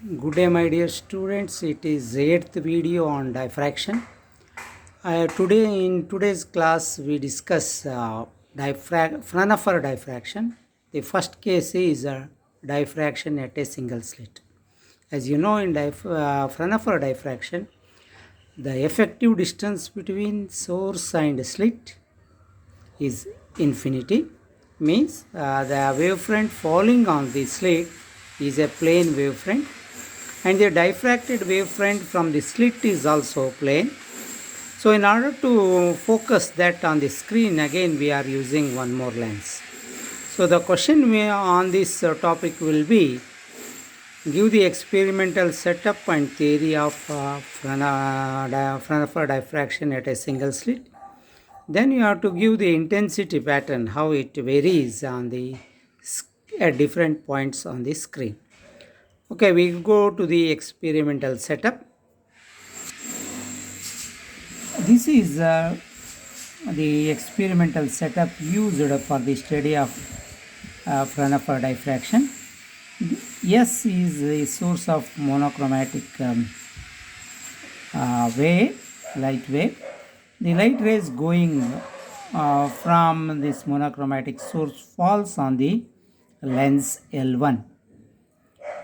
Good day, my dear students. It is 8th video on diffraction. In today's class, we discuss Fraunhofer diffraction. The first case is diffraction at a single slit. As you know, in Fraunhofer diffraction, the effective distance between source and slit is infinity. Means the wavefront falling on the slit is a plane wavefront, and the diffracted wavefront from the slit is also plane. So in order to focus that on the screen, again we are using one more lens. So the question on this topic will be, give the experimental setup and theory of Fraunhofer diffraction at a single slit. Then you have to give the intensity pattern, how it varies on the at different points on the screen. Okay, we go to the experimental setup. This is the experimental setup used for the study of Fraunhofer diffraction. S is the source of monochromatic light wave. The light rays going from this monochromatic source falls on the lens L1.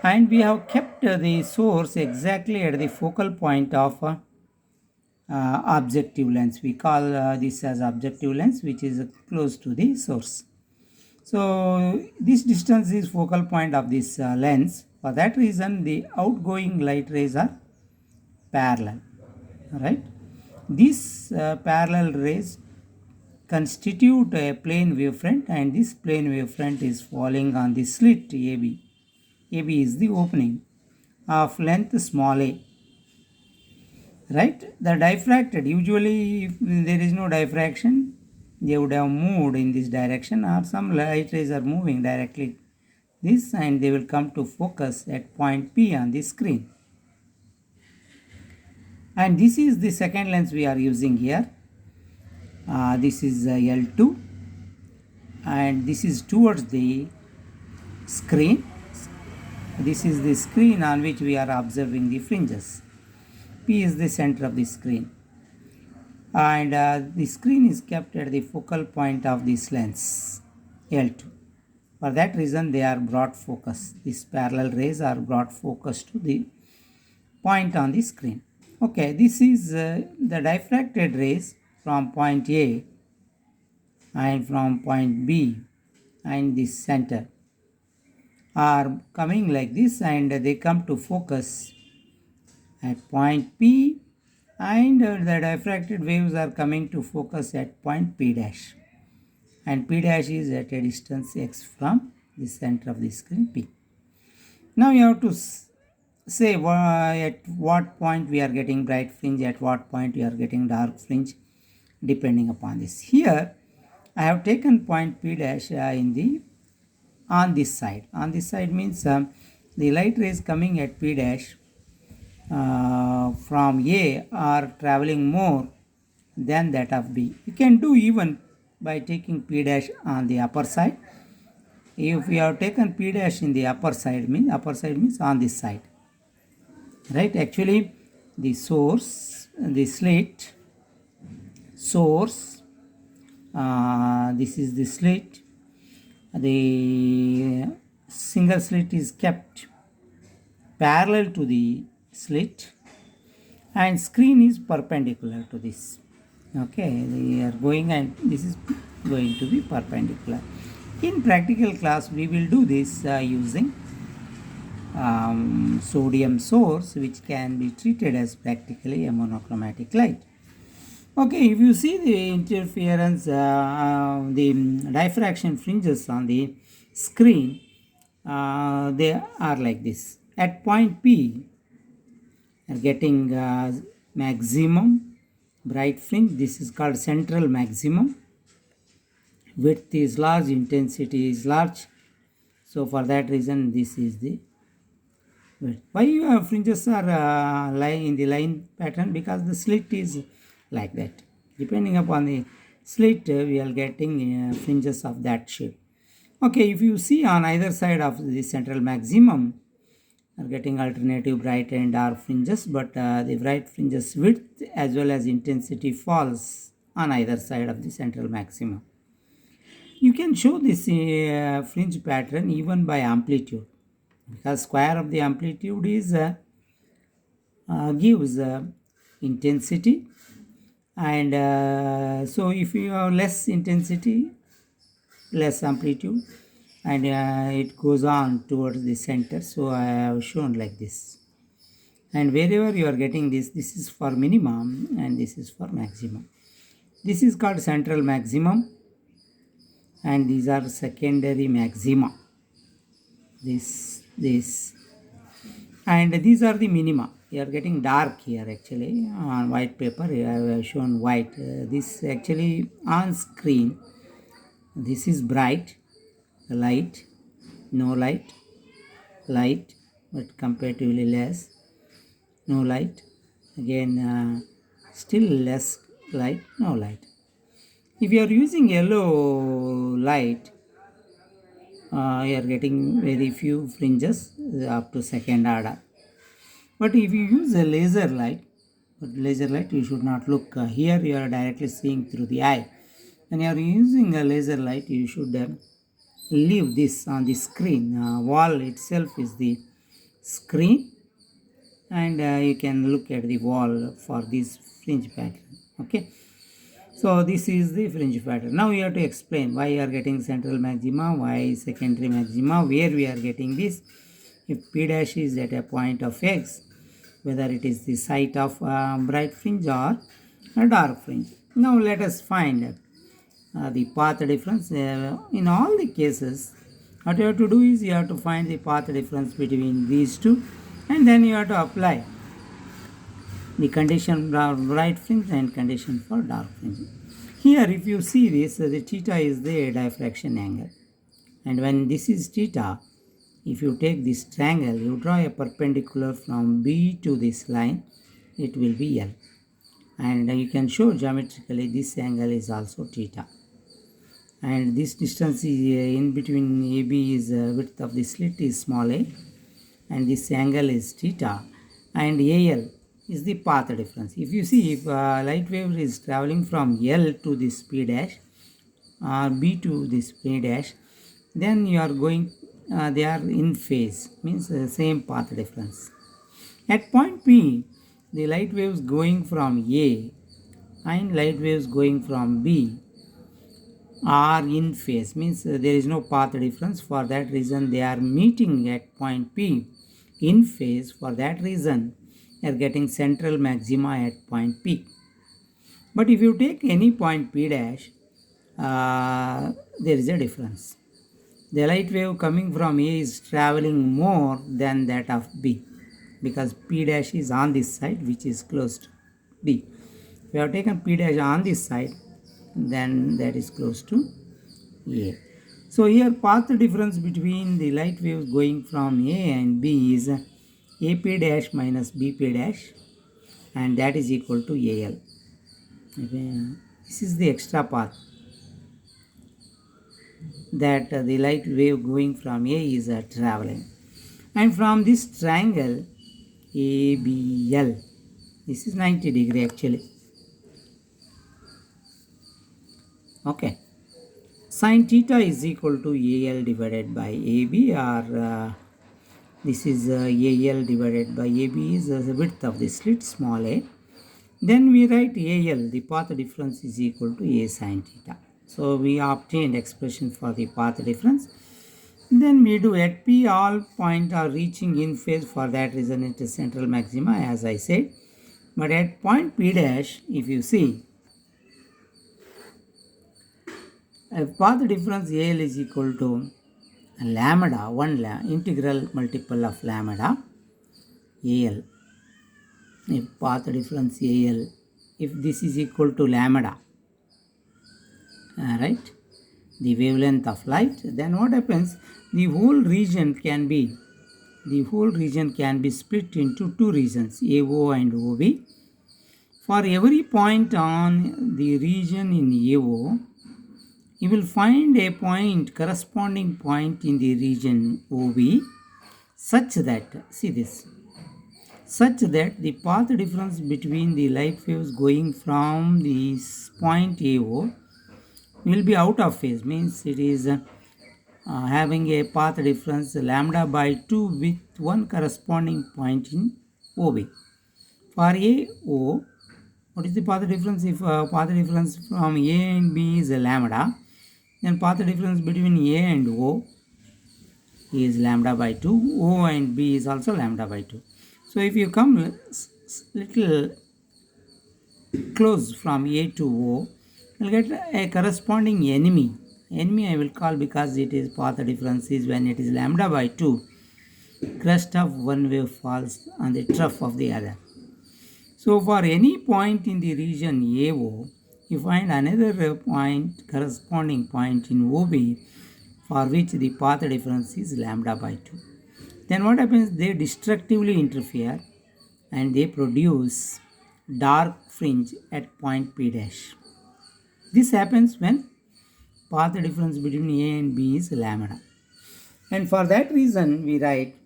And we have kept the source exactly at the focal point of objective lens. We call this as objective lens, which is close to the source. So this distance is focal point of this lens. For that reason, the outgoing light rays are parallel. Right? These parallel rays constitute a plane wavefront, and this plane wavefront is falling on the slit AB. AB is the opening of length small a. Right? The diffracted, usually if there is no diffraction, they would have moved in this direction, or some light rays are moving directly this, and they will come to focus at point P on the screen. And this is the second lens we are using here. This is L2, and this is towards the screen. This is the screen on which we are observing the fringes. P is the center of the screen, and the screen is kept at the focal point of this lens L2. For that reason, they are brought focus. These parallel rays are brought focus to the point on the screen. Okay, this is the diffracted rays from point A and from point B and this center are coming like this, and they come to focus at point P, and the diffracted waves are coming to focus at point P dash, and P dash is at a distance x from the center of the screen P. Now you have to say at what point we are getting bright fringe, at what point we are getting dark fringe, depending upon this. Here I have taken point P dash on this side. On this side means the light rays coming at P dash from A are traveling more than that of B. You can do even by taking P dash on the upper side. If we have taken P dash in the upper side means on this side. Right? Actually, the source, the slit, source, this is the slit. The single slit is kept parallel to the slit, and screen is perpendicular to this. Okay, they are going, and this is going to be perpendicular. In practical class, we will do this using sodium source, which can be treated as practically a monochromatic light. Okay, if you see the interference, the diffraction fringes on the screen, they are like this. At point P, are getting maximum bright fringe. This is called central maximum. Width is large, intensity is large. So for that reason, this is the width. Why fringes are lying in the line pattern? Because the slit is like that. Depending upon the slit, we are getting fringes of that shape. Okay, if you see on either side of the central maximum, are getting alternative bright and dark fringes, but the bright fringes width as well as intensity falls on either side of the central maximum. You can show this fringe pattern even by amplitude, because square of the amplitude is gives intensity, and so if you have less intensity, less amplitude, and it goes on towards the center. So I have shown like this, and wherever you are getting this is for minimum and this is for maximum. This is called central maximum, and these are secondary maxima, this, and these are the minima. You are getting dark here actually on white paper. I have shown white. This actually on screen, this is bright, light, no light, light, but comparatively less, no light, again still less light, no light. If you are using yellow light, you are getting very few fringes up to second order. But if you use a laser light, you should not look here, you are directly seeing through the eye. When you are using a laser light, you should leave this on the screen. Wall itself is the screen, and you can look at the wall for this fringe pattern. Okay, so this is the fringe pattern. Now you have to explain why you are getting central maxima, why secondary maxima, where we are getting this. If P dash is at a point of X, whether it is the site of bright fringe or a dark fringe. Now let us find the path difference. In all the cases, what you have to do is you have to find the path difference between these two, and then you have to apply the condition for bright fringe and condition for dark fringe. Here if you see this, the theta is the diffraction angle, and when this is theta, if you take this triangle, you draw a perpendicular from B to this line, it will be L, and you can show geometrically this angle is also theta, and this distance is in between AB is width of the slit is small a, and this angle is theta, and AL is the path difference. If you see, if light wave is traveling from L to this P dash or B to this P dash, then you are going they are in phase, means same path difference. At point P, the light waves going from A and light waves going from B are in phase, means there is no path difference. For that reason they are meeting at point P in phase. For that reason you are getting central maxima at point P. But if you take any point P dash, there is a difference. The light wave coming from A is traveling more than that of B, because P dash is on this side, which is close to B. If you have taken P dash on this side, then that is close to A. So here path difference between the light waves going from A and B is AP dash minus BP dash, and that is equal to AL. This is the extra path that the light wave going from A is traveling. And from this triangle ABL, this is 90 degree actually. Okay, sin theta is equal to AL divided by AB, or this is AL divided by AB is the width of the slit small a. Then we write AL, the path difference, is equal to A sin theta. So we obtained expression for the path difference. Then we do at P all points are reaching in phase. For that reason it is central maxima, as I said. But at point P dash, if you see, a path difference AL is equal to lambda, integral multiple of lambda AL. If path difference AL, if this is equal to lambda, right, the wavelength of light, then what happens? The whole region can be split into two regions, AO and OB. For every point on the region in AO, you will find a point, corresponding point in the region OB. such that, see this, such that the path difference between the light waves going from this point AO will be out of phase, means it is having a path difference lambda by 2 with one corresponding point in OB. For AO, what is the path difference? If path difference from A and B is a lambda, then path difference between A and O is lambda by 2. O and B is also lambda by 2. So if you come little close from A to O, you will get a corresponding enemy. Enemy I will call because it is path difference is when it is lambda by 2. Crest of one wave falls on the trough of the other. So for any point in the region AO, you find another point, corresponding point in OB for which the path difference is lambda by 2. Then what happens? They destructively interfere and they produce dark fringe at point P dash. This happens when path difference between A and B is lambda. And for that reason we write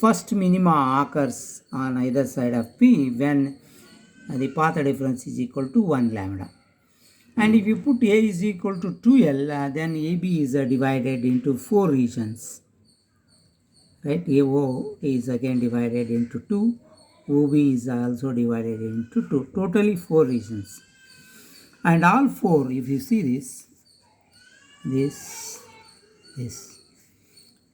first minima occurs on either side of P when the path difference is equal to 1 lambda. And if you put A is equal to 2L, then AB is divided into 4 regions. Right? AO is again divided into 2. OB is also divided into 2. Totally 4 regions. And all 4, if you see this.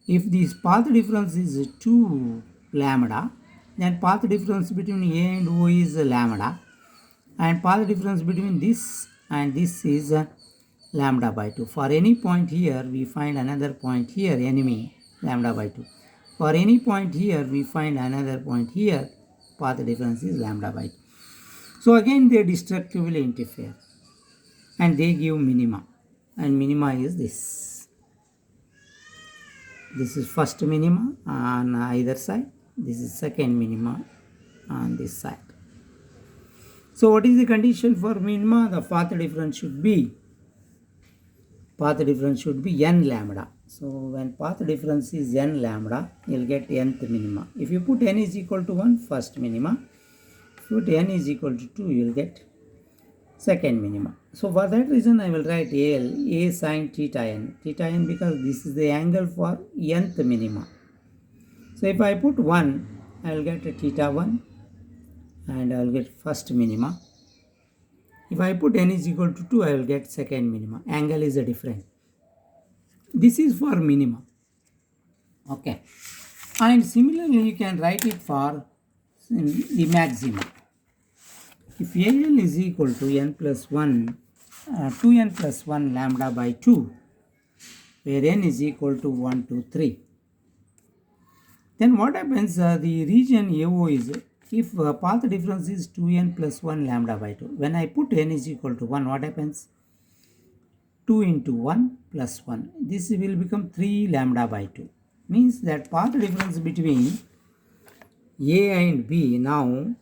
If this path difference is 2 lambda, then path difference between A and O is lambda. And path difference between this and this is lambda by 2. For any point here, we find another point here, enemy, lambda by 2. For any point here, we find another point here, path difference is lambda by 2. So again, they destructively interfere. And they give minima. And minima is this. This is first minima on either side. This is second minima on this side. So what is the condition for minima? The path difference should be n lambda. So when path difference is n lambda, you will get nth minima. If you put n is equal to 1, first minima. If you put n is equal to 2, you will get second minima. So for that reason I will write AL, A sine theta n because this is the angle for nth minima. So if I put 1, I will get a theta 1 and I will get first minima. If I put n is equal to 2, I will get second minima. Angle is different. This is for minima. Okay. And similarly, you can write it for the maxima. If AL is equal to n plus 1, 2n plus 1 lambda by 2, where n is equal to 1, 2, 3. Then what happens? The region AO is, if path difference is 2n plus 1 lambda by 2. When I put n is equal to 1, what happens? 2 into 1 plus 1. This will become 3 lambda by 2. Means that path difference between A and B now,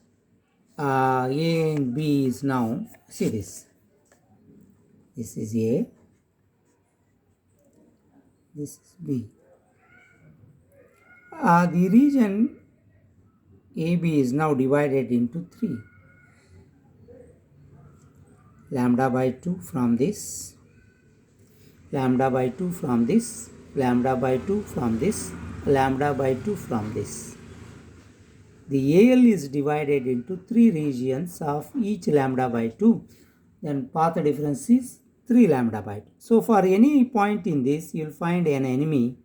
A and B is now, see this. This is A. This is B. The region AB is now divided into 3. Lambda by 2 from this, lambda by 2 from this, lambda by 2 from this, lambda by 2 from this. The AL is divided into 3 regions of each lambda by 2. Then path difference is 3 lambda by 2. So for any point in this, you will find an enemy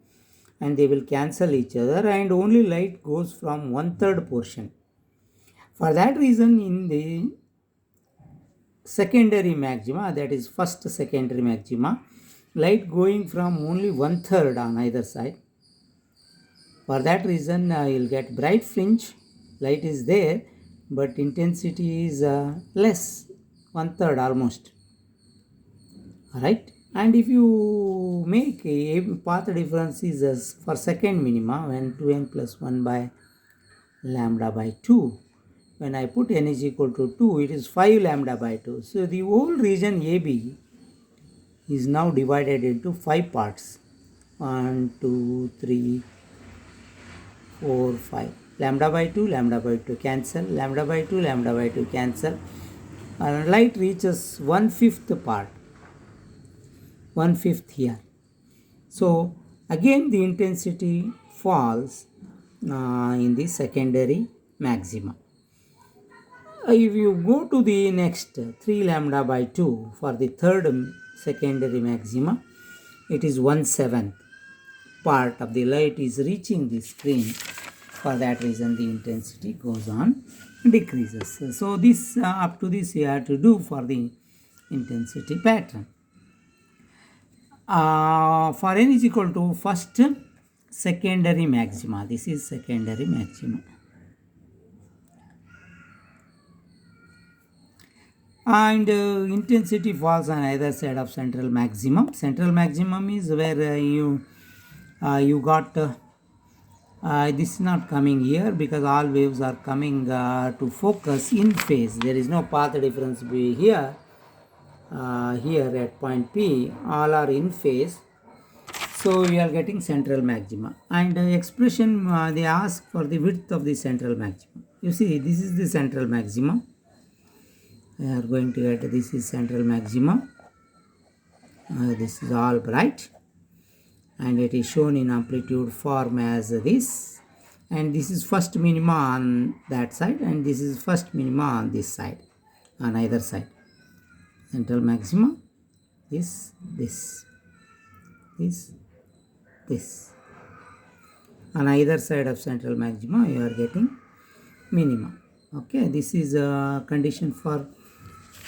and they will cancel each other and only light goes from 1/3 portion. For that reason, in the secondary maxima, that is first secondary maxima, light going from only 1/3 on either side. For that reason, you will get bright fringe. Light is there, but intensity is less, 1/3 almost. Alright. And if you make a path difference is as for second minima, when 2n plus 1 by lambda by 2, when I put n is equal to 2, it is 5 lambda by 2. So the whole region AB is now divided into 5 parts. 1, 2, 3, 4, 5. Lambda by 2 cancel, lambda by 2 cancel. And light reaches 1/5 part, 1/5 here. So again the intensity falls in the secondary maxima. If you go to the next 3 lambda by 2 for the third secondary maxima, it is 1/7 part of the light is reaching the screen. For that reason the intensity goes on decreases. So this up to this you have to do for the intensity pattern. For n is equal to first secondary maxima. This is secondary maxima. And intensity falls on either side of central maximum. Central maximum is where you got this is not coming here because all waves are coming to focus in phase. There is no path difference here. Here at point P, all are in phase. So we are getting central maxima. And expression they ask for the width of the central maximum. You see, this is the central maximum. We are going to get this is central maximum. This is all bright, and it is shown in amplitude form as this. And this is first minima on that side, and this is first minima on this side, on either side. Central maxima, this. On either side of central maxima, you are getting minima. Okay, this is a condition for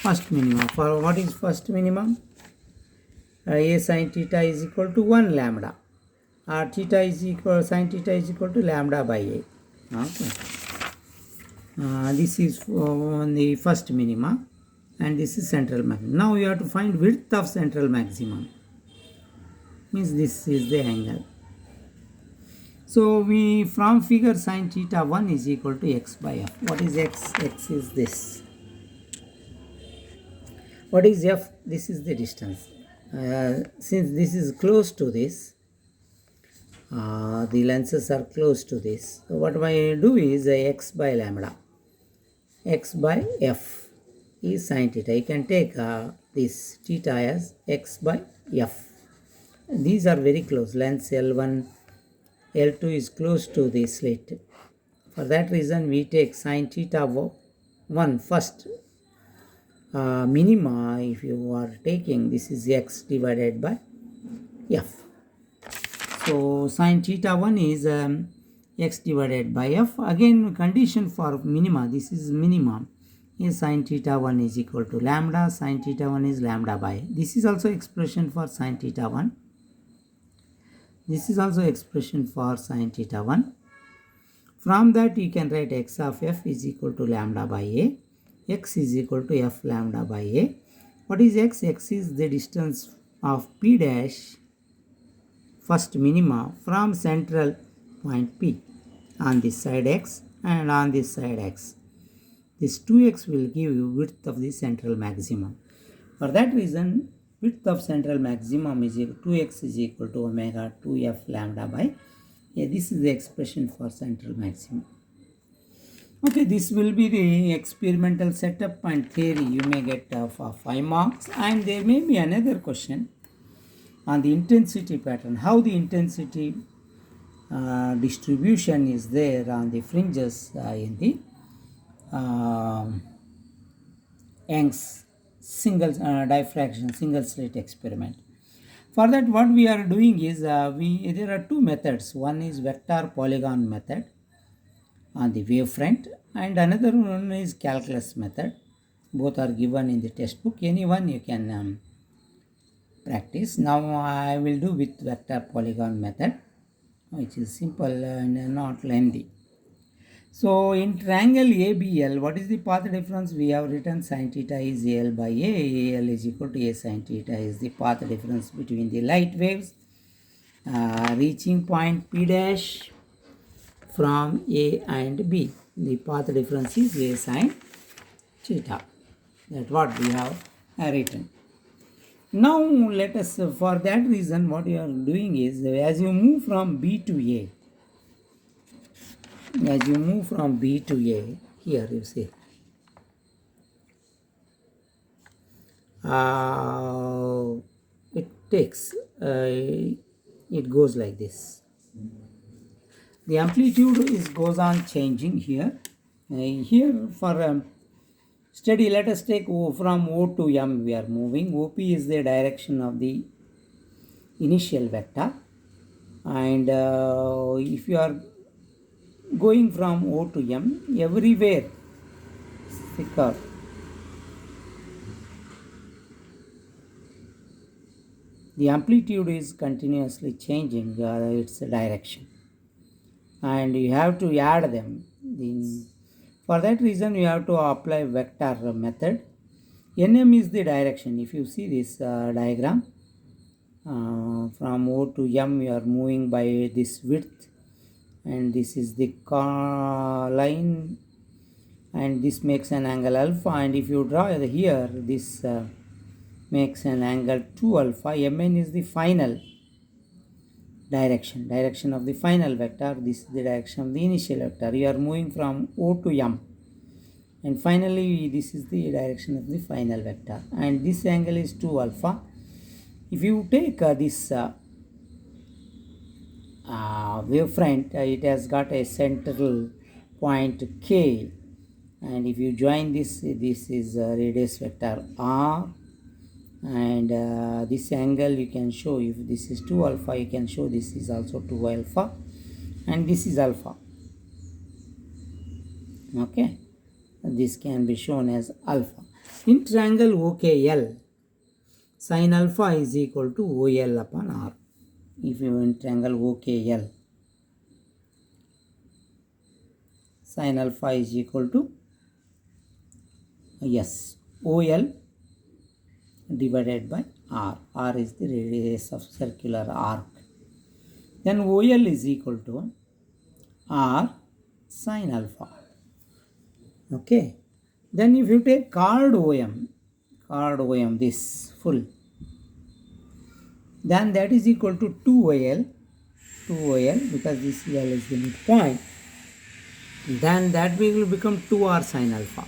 first minimum. For what is first minimum? A sin theta is equal to 1 lambda, or theta is equal, sin theta is equal to lambda by a. Okay. This is the first minima, and this is central maximum. Now you have to find width of central maximum. Means this is the angle. So we from figure sin theta 1 is equal to x by f. What is x? X is this. What is f? This is the distance. Since this is close to this, the lenses are close to this. So what I do is x by lambda. X by f is sin theta. You can take this theta as x by f. These are very close. Lens L1, L2 is close to the slit. For that reason, we take sin theta 1 first. Minima, if you are taking, this is x divided by f. So sin theta 1 is x divided by f. Again, condition for minima, this is minimum, is sin theta 1 is equal to lambda. Sin theta 1 is lambda by. This is also expression for sin theta 1. This is also expression for sin theta 1. From that you can write x of f is equal to lambda by a. X is equal to f lambda by a. What is x? X is the distance of P dash, first minima, from central point P. On this side x and on this side x. This 2x will give you width of the central maximum. For that reason, width of central maximum is equal to 2x is equal to omega 2f lambda by a. This is the expression for central maximum. Okay, this will be the experimental setup and theory. You may get for 5 marks, and there may be another question on the intensity pattern. How the intensity distribution is there on the fringes in the Young's single diffraction single slit experiment. For that, what we are doing is there are two methods. One is vector polygon method on the wavefront, and another one is calculus method. Both are given in the textbook. Any one you can practice. Now I will do with vector polygon method, which is simple and not lengthy. So in triangle ABL, what is the path difference? We have written sin theta is AL by A. AL is equal to A sin theta is the path difference between the light waves reaching point P dash from A and B. The path difference is A sin theta. That's what we have written. Now let us, for that reason, what you are doing is, as you move from B to A, here you see, it takes, it goes like this. The amplitude goes on changing here. Here for study, let us take from O to M we are moving. OP is the direction of the initial vector, and if you are going from O to M, everywhere thicker, the amplitude is continuously changing its direction, and you have to add them. For that reason, you have to apply vector method. Nm is the direction. If you see this diagram, from O to M, you are moving by this width, and this is the line, and this makes an angle alpha, and if you draw here, this makes an angle 2 alpha. Mn is the final direction of the final vector. This is the direction of the initial vector. You are moving from O to M, and finally this is the direction of the final vector, and this angle is 2 alpha. If you take this wavefront, it has got a central point K, and if you join this is radius vector R, and this angle you can show, if this is 2 alpha, you can show this is also 2 alpha, and this is alpha. Okay, this can be shown as alpha. In triangle OKL, sin alpha is equal to OL upon R. If you in triangle OKL, sin alpha is equal to OL divided by R. R is the radius of circular arc. Then OL is equal to R sin alpha. Okay. Then if you take chord OM, this full, then that is equal to 2OL, because this L is the midpoint. Then that will become 2R sin alpha.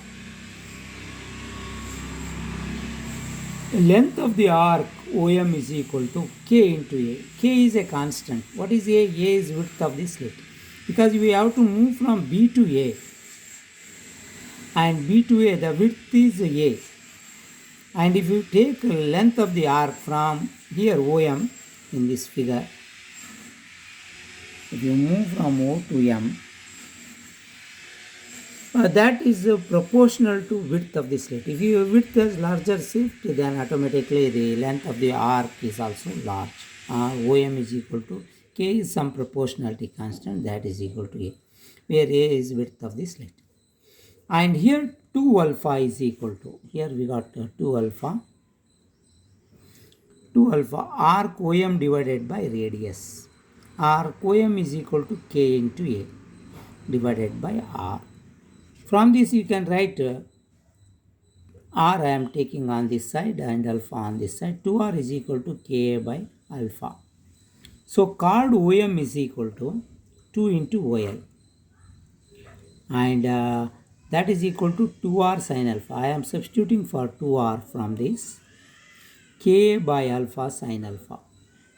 Length of the arc OM is equal to K into A. K is a constant. What is A? A is width of the slit. Because we have to move from B to A, and B to A, the width is A. And if you take length of the arc from here OM in this figure, if you move from O to M, that is proportional to width of the slit. If your width has larger shift, then automatically the length of the arc is also large. OM is equal to K is some proportionality constant, that is equal to A, where A is width of the slit. And here 2 alpha is equal to, here we got 2 alpha arc OM divided by radius. Arc OM is equal to K into A divided by R. From this you can write R I am taking on this side and alpha on this side. 2R is equal to K by alpha. So chord OM is equal to 2 into OL, and that is equal to 2R sin alpha. I am substituting for 2R from this. K by alpha sin alpha.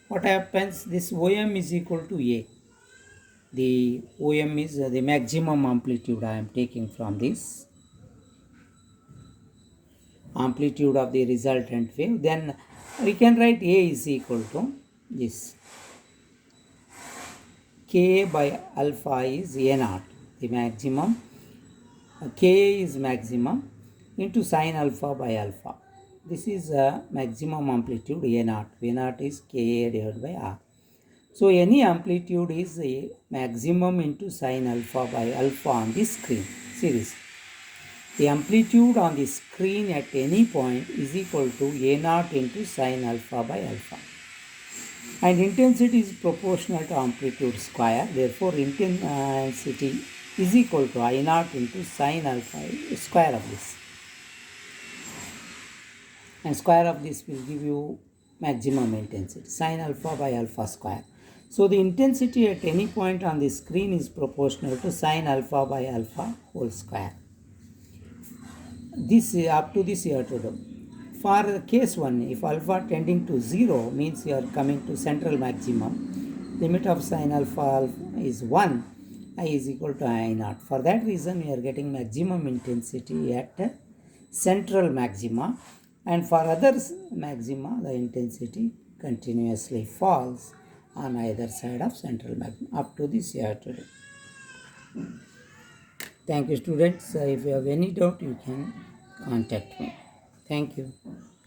What happens? This OM is equal to A. The OM is the maximum amplitude I am taking from this amplitude of the resultant wave. Then we can write A is equal to this. K by alpha is A naught, the maximum. K is maximum into sin alpha by alpha. This is maximum amplitude A naught. A naught is Ka divided by R. So any amplitude is a maximum into sin alpha by alpha on the screen. See this. The amplitude on the screen at any point is equal to A naught into sin alpha by alpha. And intensity is proportional to amplitude square. Therefore, intensity is equal to I naught into sin alpha square of this. and square of this will give you maximum intensity, sine alpha by alpha square. So the intensity at any point on the screen is proportional to sine alpha by alpha whole square. This up to this you have to do. For case 1, if alpha tending to 0 means you are coming to central maximum, limit of sine alpha is 1, I is equal to I naught. For that reason we are getting maximum intensity at central maxima, and for other maxima the intensity continuously falls on either side of central maximum. Up to this you have to do. Thank you students. If you have any doubt you can contact me. Thank you.